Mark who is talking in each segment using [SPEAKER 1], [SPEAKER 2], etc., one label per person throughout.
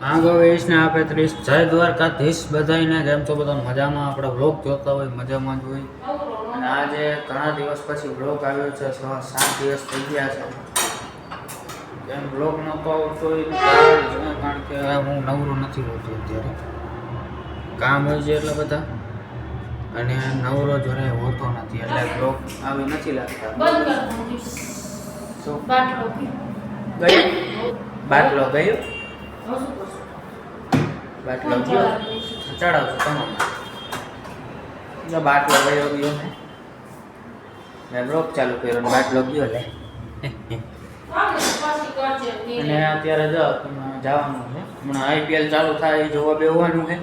[SPEAKER 1] આ ગવેશ ને આપે 30 જય દ્વારકાધીશ બધાઈને કેમ છો બધા મજામાં આપણે વ્લોગ જોતા હોય મજામાં જ હોય અને આજે ઘણા દિવસ પછી વ્લોગ આવ્યો છે 7 દિવસ થઈ ગયા છે કેમ વ્લોગ નતો આવતો કારણ કે હું નવરો નથી હોતો અત્યારે કામ હોય છે એટલે બધા અને નવરો જોરે હોતો નથી એટલે વ્લોગ આવી નથી લાગતા શું બાટલો ગયો બાટલો ગયો ચડાવશું તમામ જો બાટલો ગયો મેં બ્લોક ચાલુ કર્યો ને બાટલો ગયો લે અને અત્યારે જવાનું છે હમણાં આઈપીએલ ચાલુ થાય જોવા બેસવાનું છે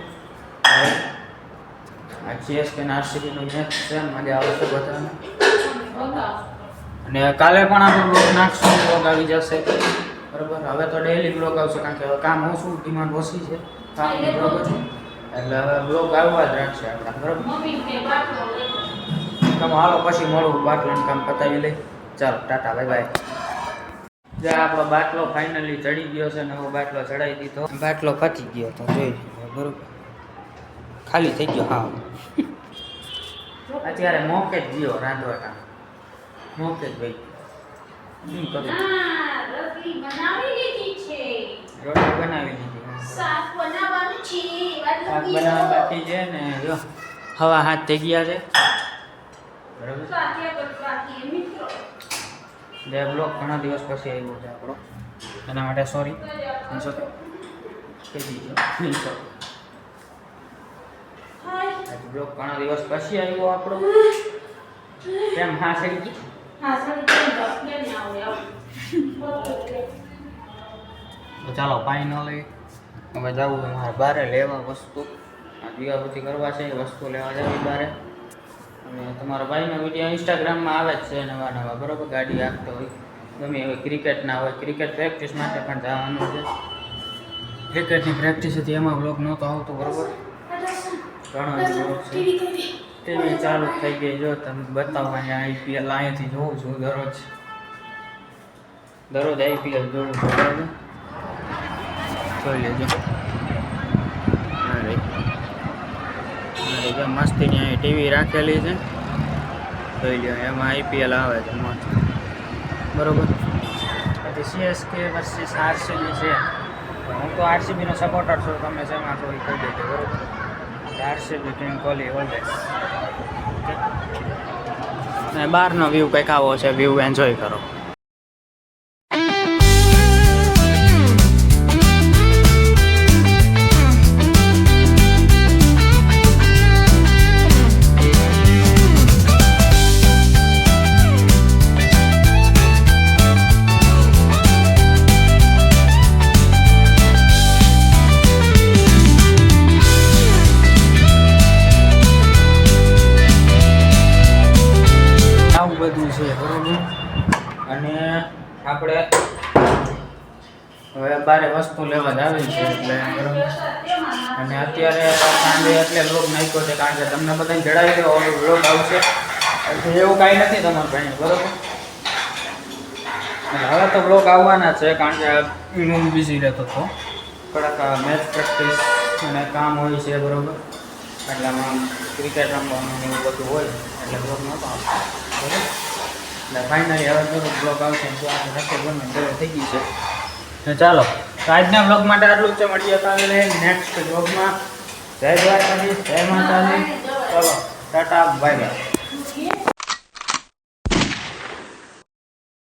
[SPEAKER 1] આ સીએસકે ને આરસીબીનું મેચ છે મજા આવશે બધાને અને કાલે પણ આપણે બ્લોગ નાખશું બ્લોગ આવી જશે બરાબર હવે તો ડેઈલી બ્લોગ આવશે કારણ કે હવે કામ ઓછું ડિમાન્ડ ઓછી છે કામની બરોબર એટલે હવે બ્લોગ આવવા જ રાખશે આપણા બરાબર તમે હાલો પછી મળું બાટલાનું કામ પતાવી લઈ ચાલો ટાટા બાય બાય જે આપણો બાટલો ફાઇનલી ચડી ગયો છે નવો બાટલો ચડાવી દીધો બાટલો પતી ગયો તો જોઈ બરોબર ખાલી થઈ ગયો હા અત્યારે મોકે જ ગયો રાંધવાટા મોકે જ ભાઈ રોટલી બનાવી લીધી શાક બનાવવા બાકી છે ને જો હવા હાથ થઈ ગયા છે બરાબર જે બ્લોગ ઘણા દિવસ પછી આવ્યો છે આપણો એના માટે સોરી બ્લોગ ઘણા દિવસ પછી આવ્યો આપણો કેમ હા સડી તો ચાલો પાણી ન લઈ હવે જવું મારે બારે લેવા વસ્તુ આ દીવાબત્તી કરવા છે વસ્તુ લેવા જવી બારે અને તમારા ભાઈનો વિડીયો ઇન્સ્ટાગ્રામમાં આવે જ છે નવા નવા બરાબર ગાડી આપતો હોય ગમે એવી ક્રિકેટના હોય ક્રિકેટ પ્રેક્ટિસ માટે પણ જવાનું છે ક્રિકેટની પ્રેક્ટિસ હતી એમાં બ્લોગ નહોતો આવતો બરાબર ઘણો બ્લોગ છે ટીવી ચાલુ થઈ ગઈ જો તમે બતાવો અહીંયા આઈપીએલ અહીંયાથી જોઉં છું દરરોજ આઈપીએલ જોઉં છું બરાબર જોઈ લેજો જો મસ્તીની અહીં ટીવી રાખેલી છે જોઈ લો એમાં આઈપીએલ આવે છે મસ્ત બરાબર પછી સીએસકે વર્સિસ આરસીબી છે હું તો આરસીબીનો સપોર્ટર છું તમે શેમાં છો એ કહી દેજો બરાબર આરસીબી કિંગ કોહલી ઓલવેઝ અને બહારનો વ્યૂ કંઈક આવો છે વ્યૂ એન્જોય કરો બધું છે બરોબર અને આપણે હવે બારે વસ્તુ લેવા જ આવી છે એટલે બરોબર અને અત્યારે સાંજે એટલે બ્લોગ નાખ્યો છે કારણ કે તમને બધાને જણાવી દો બ્લોગ આવશે એવું કાંઈ નથી તમારા ભાઈ બરોબર હવે તો બ્લોગ આવવાના છે કારણ કે હું બિઝી રહેતો હતો થોડાક મેચ પ્રેક્ટિસ અને કામ હોય છે બરોબર એટલે આમાં ક્રિકેટ રમવાનું એવું બધું હોય એટલે બ્લોગ નહોતો આવતો બરાબર એટલે ફાઇનલી હવે થોડુંક બ્લોગ આવશે તો આપણે રસોઈ બનવાની થઈ ગઈ છે ચાલો તો આજના બ્લોગ માટે આટલું છે મળીએ કાલે નેક્સ્ટ બ્લોગમાં જય દ્વારકાધીશ જય માતાજી ચાલો ટાટા બાય બાય